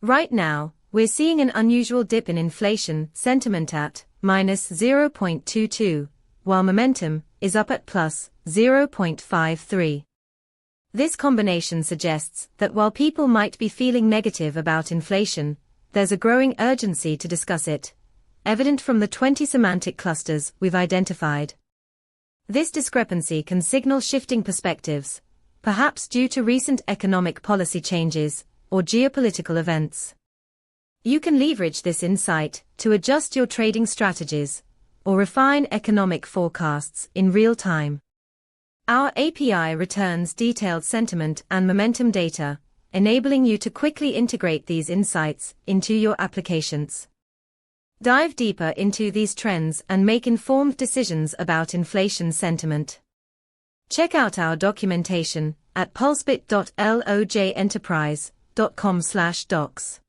Right now, we're seeing an unusual dip in inflation sentiment at -0.22, while momentum is up at +0.53. This combination suggests that while people might be feeling negative about inflation, there's a growing urgency to discuss it, evident from the 20 semantic clusters we've identified. This discrepancy can signal shifting perspectives, perhaps due to recent economic policy changes or geopolitical events. You can leverage this insight to adjust your trading strategies or refine economic forecasts in real time. Our API returns detailed sentiment and momentum data, enabling you to quickly integrate these insights into your applications. Dive deeper into these trends and make informed decisions about inflation sentiment. Check out our documentation at pulsebit.lojenterprise.com/docs.